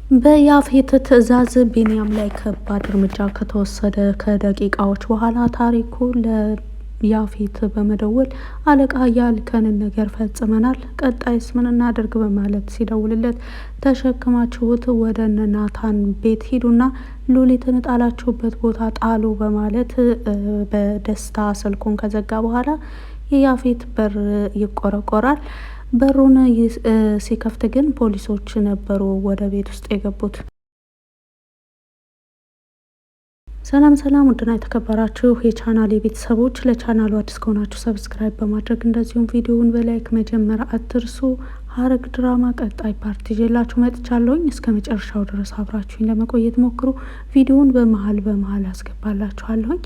በያፌት ትዕዛዝ ቢንያም ላይ ከባድ እርምጃ ከተወሰደ ከደቂቃዎች በኋላ ታሪኩ ለያፌት በመደወል አለቃ ያልከንን ነገር ፈጽመናል፣ ቀጣይስ ምን እናደርግ በማለት ሲደውልለት ተሸክማችሁት ወደ እነ ናታን ቤት ሂዱና ሉሊትን ጣላችሁበት ቦታ ጣሉ በማለት በደስታ ስልኩን ከዘጋ በኋላ የያፌት በር ይቆረቆራል። በሩን ሲከፍት ግን ፖሊሶች ነበሩ ወደ ቤት ውስጥ የገቡት። ሰላም ሰላም፣ ውድና የተከበራችሁ የቻናል ቤተሰቦች፣ ለቻናሉ አዲስ ከሆናችሁ ሰብስክራይብ በማድረግ እንደዚሁም ቪዲዮውን በላይክ መጀመር አትርሱ። ሐረግ ድራማ ቀጣይ ፓርት ይዤላችሁ መጥቻለሁኝ። እስከ መጨረሻው ድረስ አብራችሁኝ ለመቆየት ሞክሩ። ቪዲዮውን በመሀል አስገባላችኋለሁኝ።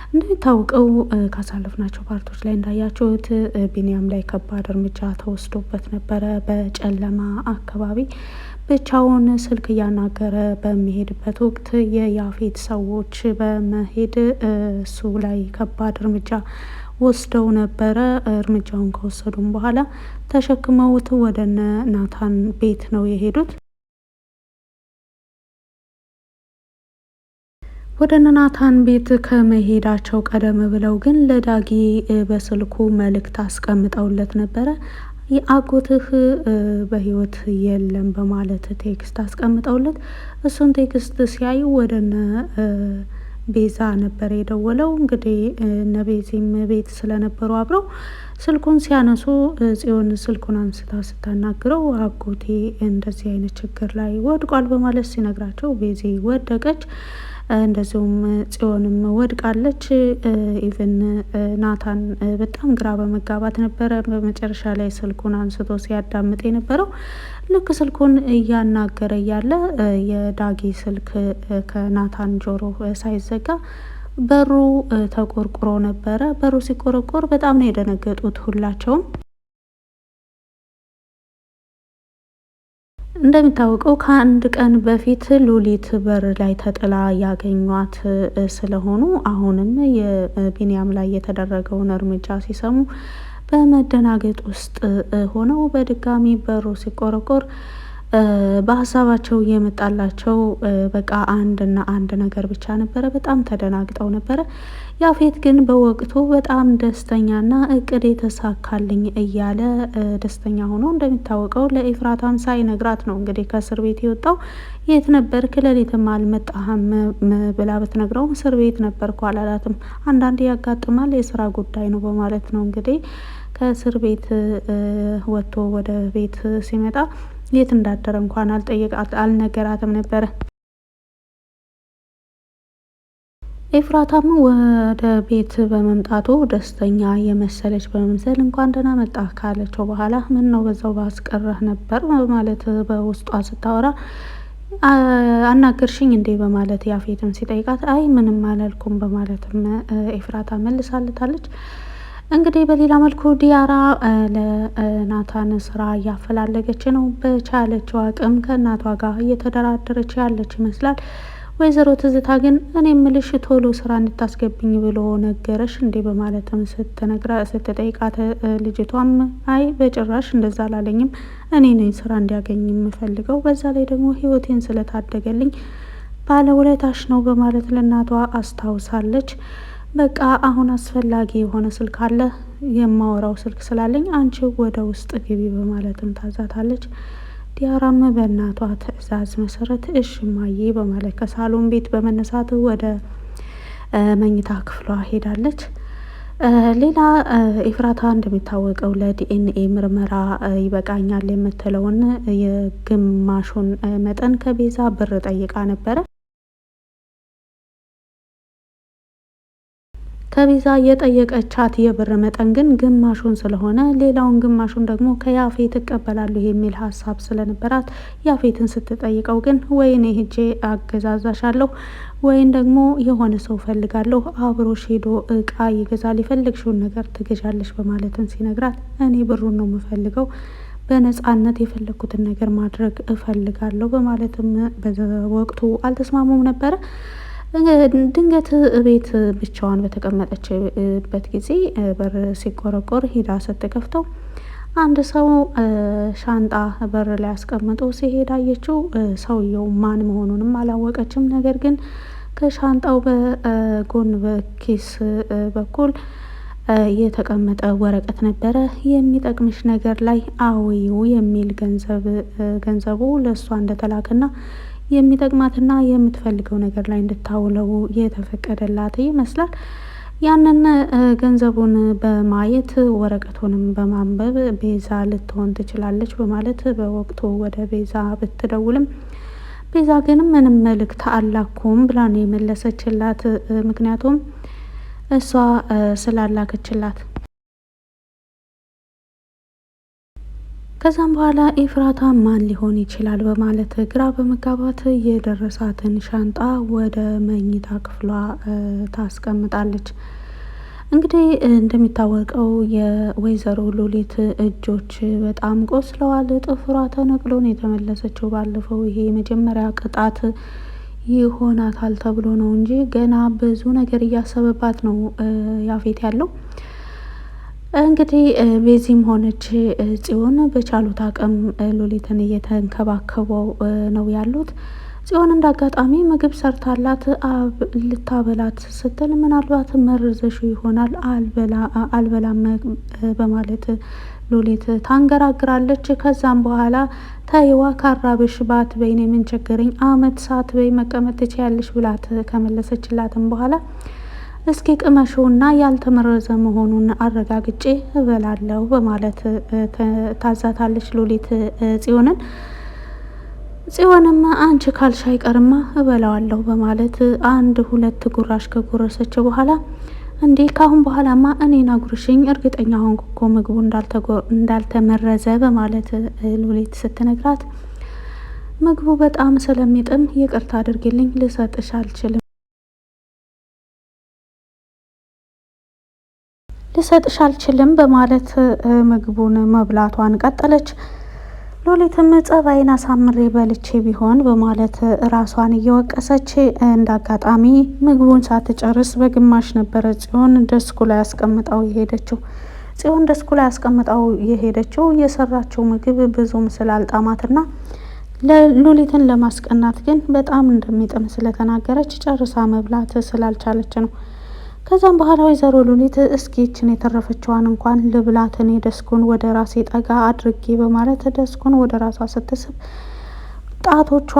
እንደሚታወቀው ካሳለፍናቸው ፓርቶች ላይ እንዳያችሁት ቢንያም ላይ ከባድ እርምጃ ተወስዶበት ነበረ። በጨለማ አካባቢ ብቻውን ስልክ እያናገረ በሚሄድበት ወቅት የያፌት ሰዎች በመሄድ እሱ ላይ ከባድ እርምጃ ወስደው ነበረ። እርምጃውን ከወሰዱም በኋላ ተሸክመውት ወደነ ናታን ቤት ነው የሄዱት። ወደ ናታን ቤት ከመሄዳቸው ቀደም ብለው ግን ለዳጊ በስልኩ መልእክት አስቀምጠውለት ነበረ። የአጎትህ በህይወት የለም በማለት ቴክስት አስቀምጠውለት እሱን ቴክስት ሲያዩ ወደነ ቤዛ ነበር የደወለው። እንግዲህ እነ ቤዚም ቤት ስለነበሩ አብረው ስልኩን ሲያነሱ ጽዮን ስልኩን አንስታ ስታናግረው አጎቴ እንደዚህ አይነት ችግር ላይ ወድቋል በማለት ሲነግራቸው ቤዚ ወደቀች። እንደዚሁም ጽዮንም ወድቃለች። ኢቭን ናታን በጣም ግራ በመጋባት ነበረ በመጨረሻ ላይ ስልኩን አንስቶ ሲያዳምጥ የነበረው። ልክ ስልኩን እያናገረ እያለ የዳጊ ስልክ ከናታን ጆሮ ሳይዘጋ በሩ ተቆርቁሮ ነበረ። በሩ ሲቆረቆር በጣም ነው የደነገጡት ሁላቸውም። እንደሚታወቀው ከአንድ ቀን በፊት ሉሊት በር ላይ ተጥላ ያገኟት ስለሆኑ አሁንም የቢንያም ላይ የተደረገውን እርምጃ ሲሰሙ በመደናገጥ ውስጥ ሆነው በድጋሚ በሩ ሲቆረቆር በሀሳባቸው እየመጣላቸው በቃ አንድ ነገር ብቻ ነበረ። በጣም ተደናግጠው ነበረ። ያፌት ግን በወቅቱ በጣም ደስተኛና እቅድ የተሳካልኝ እያለ ደስተኛ ሆኖ እንደሚታወቀው ለኤፍራታም ሳይነግራት ነው እንግዲህ ከእስር ቤት የወጣው። የት ነበርክ ሌሊትም አልመጣህም ብላ ብትነግረውም እስር ቤት ነበርኩ አላላትም። አንዳንዴ ያጋጥማል የስራ ጉዳይ ነው በማለት ነው እንግዲህ ከእስር ቤት ወጥቶ ወደ ቤት ሲመጣ የት እንዳደረ እንኳን አልነገራትም ነበረ። ኤፍራታም ወደ ቤት በመምጣቱ ደስተኛ የመሰለች በመምሰል እንኳን ደህና መጣህ ካለችው በኋላ ምን ነው በዛው ባስቀረህ ነበር በማለት በውስጧ ስታወራ አናገርሽኝ እንዴ በማለት ያፌትም ሲጠይቃት አይ ምንም አላልኩም በማለትም ኤፍራታ መልሳለታለች። እንግዲህ በሌላ መልኩ ዲያራ ለናታን ስራ እያፈላለገች ነው። በቻለችው አቅም ከእናቷ ጋር እየተደራደረች ያለች ይመስላል። ወይዘሮ ትዝታ ግን እኔ ምልሽ ቶሎ ስራ እንድታስገብኝ ብሎ ነገረሽ እንዴ በማለትም ስትጠይቃት ልጅቷም አይ በጭራሽ እንደዛ አላለኝም፣ እኔ ነኝ ስራ እንዲያገኝ የምፈልገው፣ በዛ ላይ ደግሞ ህይወቴን ስለታደገልኝ ባለውለታሽ ነው በማለት ለእናቷ አስታውሳለች። በቃ አሁን አስፈላጊ የሆነ ስልክ አለ የማወራው ስልክ ስላለኝ አንቺ ወደ ውስጥ ግቢ በማለትም ታዛታለች። ዲያራም በእናቷ ትዕዛዝ መሰረት እሺ እማዬ በማለት ከሳሎን ቤት በመነሳት ወደ መኝታ ክፍሏ ሄዳለች። ሌላ ኤፍራታ እንደሚታወቀው ለዲኤንኤ ምርመራ ይበቃኛል የምትለውን የግማሹን መጠን ከቤዛ ብር ጠይቃ ነበረ። ከቤዛ የጠየቀቻት የብር መጠን ግን ግማሹን ስለሆነ ሌላውን ግማሹን ደግሞ ከያፌት እቀበላለሁ የሚል ሀሳብ ስለነበራት ያፌትን ስትጠይቀው ግን ወይኔ ሄጄ አገዛዛሻለሁ ወይም ደግሞ የሆነ ሰው ፈልጋለሁ አብሮሽ ሄዶ እቃ ይገዛል፣ የፈለግሽውን ነገር ትገዣለሽ በማለትም ሲነግራት እኔ ብሩን ነው የምፈልገው፣ በነጻነት የፈለግኩትን ነገር ማድረግ እፈልጋለሁ በማለትም በወቅቱ አልተስማሙም ነበረ። ድንገት ቤት ብቻዋን በተቀመጠችበት ጊዜ በር ሲቆረቆር ሂዳ ስትከፍተው አንድ ሰው ሻንጣ በር ላይ አስቀምጦ ሲሄድ አየችው። ሰውየው ማን መሆኑንም አላወቀችም። ነገር ግን ከሻንጣው በጎን በኪስ በኩል የተቀመጠ ወረቀት ነበረ። የሚጠቅምሽ ነገር ላይ አውይው የሚል ገንዘቡ ለእሷ እንደተላከና የሚጠቅማትና የምትፈልገው ነገር ላይ እንድታውለው የተፈቀደላት ይመስላል። ያንን ገንዘቡን በማየት ወረቀቱንም በማንበብ ቤዛ ልትሆን ትችላለች በማለት በወቅቱ ወደ ቤዛ ብትደውልም ቤዛ ግን ምንም መልእክት አላኩም ብላ ነው የመለሰችላት። ምክንያቱም እሷ ስላላከችላት። ከዛም በኋላ ኤፍራታ ማን ሊሆን ይችላል በማለት ግራ በመጋባት የደረሳትን ሻንጣ ወደ መኝታ ክፍሏ ታስቀምጣለች። እንግዲህ እንደሚታወቀው የወይዘሮ ሉሊት እጆች በጣም ቆስለዋል። ጥፍሯ ተነቅሎን የተመለሰችው ባለፈው ይሄ የመጀመሪያ ቅጣት ይሆናታል ተብሎ ነው እንጂ ገና ብዙ ነገር እያሰበባት ነው ያፌት ያለው። እንግዲህ ቤዚም ሆነች ጽዮን በቻሉት አቅም ሉሊትን እየተንከባከበው ነው ያሉት። ጽዮን እንዳጋጣሚ ምግብ ሰርታላት ልታበላት ስትል ምናልባት መርዘሹ ይሆናል አልበላም በማለት ሉሊት ታንገራግራለች። ከዛም በኋላ ተይዋ ካራብሽ ባትበይ እኔ ምን ቸገረኝ አመት ሳትበይ መቀመጥ ትችያለሽ ብላት ከመለሰችላትም በኋላ እስኪ ቅመሹና ያልተመረዘ መሆኑን አረጋግጬ እበላለሁ በማለት ታዛታለች ሉሊት ጽዮንን። ጽዮንም አንቺ ካልሽ አይቀርማ እበላዋለሁ በማለት አንድ ሁለት ጉራሽ ከጎረሰች በኋላ እንዴ ካሁን በኋላማ እኔን አጉርሽኝ እርግጠኛ ሆንኩ እኮ ምግቡ እንዳልተመረዘ በማለት ሉሊት ስትነግራት ምግቡ በጣም ስለሚጥም ይቅርታ አድርጊልኝ ልሰጥሽ አልችልም በማለት ምግቡን መብላቷን ቀጠለች። ሉሊትም ጸባይን አሳምሬ በልቼ ቢሆን በማለት ራሷን እየወቀሰች እንዳጋጣሚ ምግቡን ሳትጨርስ በግማሽ ነበረ ጽዮን ደስኩ ላይ አስቀምጣው የሄደችው የሰራችው ምግብ ብዙም ስላልጣማትና ሉሊትን ለማስቀናት ግን በጣም እንደሚጥም ስለተናገረች ጨርሳ መብላት ስላልቻለች ነው። ከዛም በኋላ ወይዘሮ ሉሊት እስኪ ይችን የተረፈችዋን እንኳን ልብላት እኔ ደስኩን ወደ ራሴ ጠጋ አድርጌ በማለት ደስኩን ወደ ራሷ ስትስብ ጣቶቿ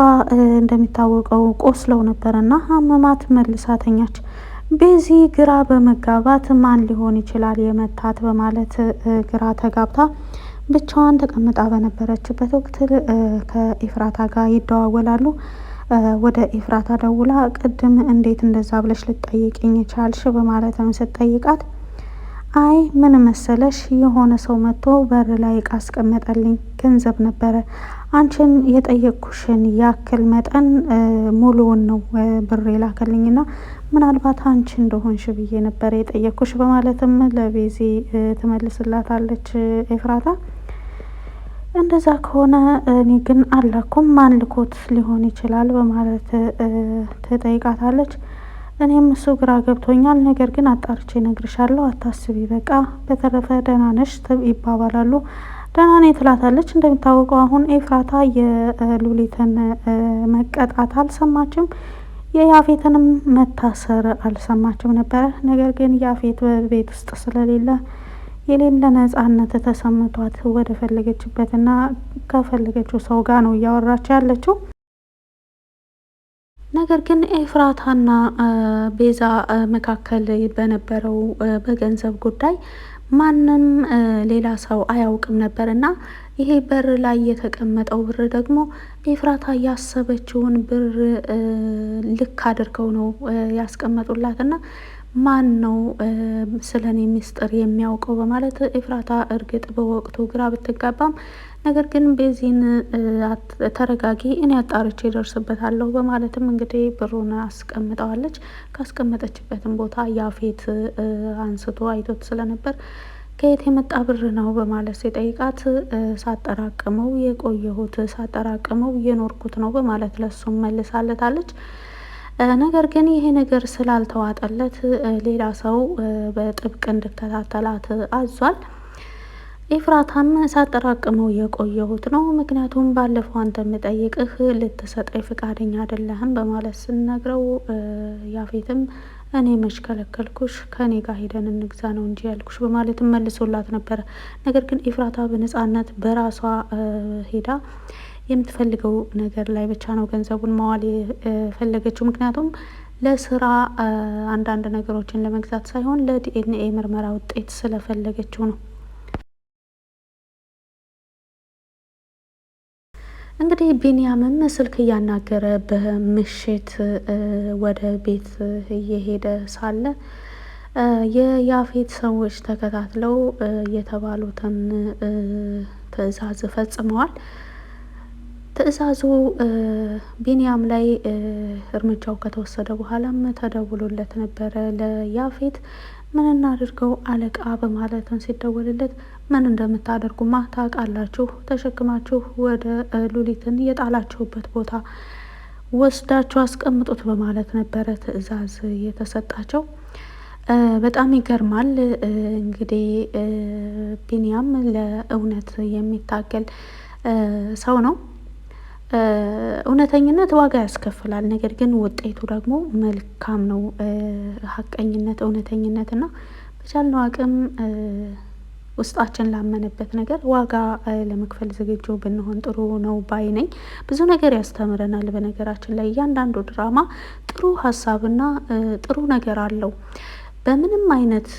እንደሚታወቀው ቆስለው ነበረና አመማት። መልሳተኛች። ቤዚ ግራ በመጋባት ማን ሊሆን ይችላል የመታት በማለት ግራ ተጋብታ ብቻዋን ተቀምጣ በነበረችበት ወቅት ከኤፍራታ ጋር ይደዋወላሉ። ወደ ኤፍራታ ደውላ ቅድም እንዴት እንደዛ ብለሽ ልትጠይቅኝ ቻልሽ በማለትም ስትጠይቃት አይ ምን መሰለሽ የሆነ ሰው መጥቶ በር ላይ እቃ አስቀመጠልኝ፣ ገንዘብ ነበረ። አንቺን የጠየቅኩሽን ያክል መጠን ሙሉውን ነው ብር የላከልኝና ምናልባት አንቺ እንደሆንሽ ብዬ ነበረ የጠየቅኩሽ በማለትም ለቤዚ ትመልስላታለች ኤፍራታ። እንደዛ ከሆነ እኔ ግን አላኩም ማን ልኮት ሊሆን ይችላል በማለት ትጠይቃታለች። እኔም እሱ ግራ ገብቶኛል፣ ነገር ግን አጣርቼ እነግርሻለሁ፣ አታስቢ፣ በቃ በተረፈ ደህና ነሽ ይባባላሉ። ደህና ነኝ ትላታለች። እንደሚታወቀው አሁን ኤፍራታ የሉሊትን መቀጣት አልሰማችም፣ የያፌትንም መታሰር አልሰማችም ነበረ። ነገር ግን ያፌት በቤት ውስጥ ስለሌለ የሌለ ነጻነት ተሰምቷት ወደ ፈለገችበትና ከፈለገችው ሰው ጋር ነው እያወራች ያለችው። ነገር ግን ኤፍራታና ቤዛ መካከል በነበረው በገንዘብ ጉዳይ ማንም ሌላ ሰው አያውቅም ነበር እና ይሄ በር ላይ የተቀመጠው ብር ደግሞ ኤፍራታ ያሰበችውን ብር ልክ አድርገው ነው ያስቀመጡላት እና ማን ነው ስለ እኔ ሚስጥር የሚያውቀው በማለት ኤፍራታ እርግጥ በወቅቱ ግራ ብትጋባም ነገር ግን ቤዚን ተረጋጊ እኔ አጣርቼ ደርስበታለሁ በማለትም እንግዲህ ብሩን አስቀምጠዋለች። ካስቀመጠችበትም ቦታ ያፌት አንስቶ አይቶት ስለነበር ከየት የመጣ ብር ነው በማለት ሲጠይቃት ሳጠራቅመው የቆየሁት ሳጠራቅመው የኖርኩት ነው በማለት ለሱም መልሳለታለች። ነገር ግን ይሄ ነገር ስላልተዋጠለት ሌላ ሰው በጥብቅ እንድከታተላት አዟል። ኤፍራታም ሳጠራቅመው የቆየሁት ነው። ምክንያቱም ባለፈው አንተ የምጠይቅህ ልትሰጠኝ ፈቃደኛ አይደለህም በማለት ስነግረው ያፌትም እኔ መች ከለከልኩሽ፣ ከእኔ ጋር ሄደን እንግዛ ነው እንጂ ያልኩሽ በማለትም መልሶላት ነበረ። ነገር ግን ኤፍራታ በነፃነት በራሷ ሄዳ የምትፈልገው ነገር ላይ ብቻ ነው ገንዘቡን መዋል የፈለገችው። ምክንያቱም ለስራ አንዳንድ ነገሮችን ለመግዛት ሳይሆን ለዲኤንኤ ምርመራ ውጤት ስለፈለገችው ነው። እንግዲህ ቢንያምም ስልክ እያናገረ በምሽት ወደ ቤት እየሄደ ሳለ የያፌት ሰዎች ተከታትለው የተባሉትን ትዕዛዝ ፈጽመዋል። ትዕዛዙ ቢንያም ላይ እርምጃው ከተወሰደ በኋላም ተደውሎለት ነበረ ለያፌት። ምን እናድርገው አለቃ በማለትም ሲደወልለት ምን እንደምታደርጉማ ታውቃላችሁ፣ ተሸክማችሁ ወደ ሉሊትን የጣላችሁበት ቦታ ወስዳችሁ አስቀምጡት በማለት ነበረ ትዕዛዝ የተሰጣቸው። በጣም ይገርማል። እንግዲህ ቢንያም ለእውነት የሚታገል ሰው ነው። እውነተኝነት ዋጋ ያስከፍላል። ነገር ግን ውጤቱ ደግሞ መልካም ነው። ሀቀኝነት፣ እውነተኝነት እና በቻልነው አቅም ውስጣችን ላመነበት ነገር ዋጋ ለመክፈል ዝግጁ ብንሆን ጥሩ ነው ባይ ነኝ። ብዙ ነገር ያስተምረናል። በነገራችን ላይ እያንዳንዱ ድራማ ጥሩ ሀሳብና ጥሩ ነገር አለው። በምንም አይነት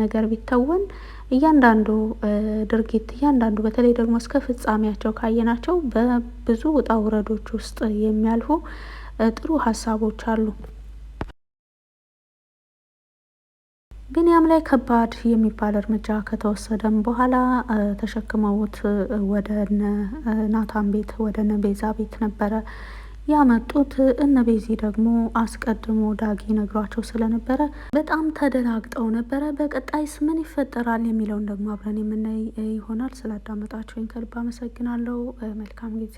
ነገር ቢተወን እያንዳንዱ ድርጊት እያንዳንዱ በተለይ ደግሞ እስከ ፍጻሜያቸው ካየናቸው በብዙ ውጣ ውረዶች ውስጥ የሚያልፉ ጥሩ ሀሳቦች አሉ። ቢንያም ላይ ከባድ የሚባል እርምጃ ከተወሰደም በኋላ ተሸክመውት ወደ ናታን ቤት ወደ ቤዛ ቤት ነበረ ያመጡት። እነ ቤዚ ደግሞ አስቀድሞ ዳጊ ነግሯቸው ስለነበረ በጣም ተደናግጠው ነበረ። በቀጣይስ ምን ይፈጠራል የሚለውን ደግሞ አብረን የምናይ ይሆናል። ስላዳመጣችሁኝ ከልብ አመሰግናለሁ። መልካም ጊዜ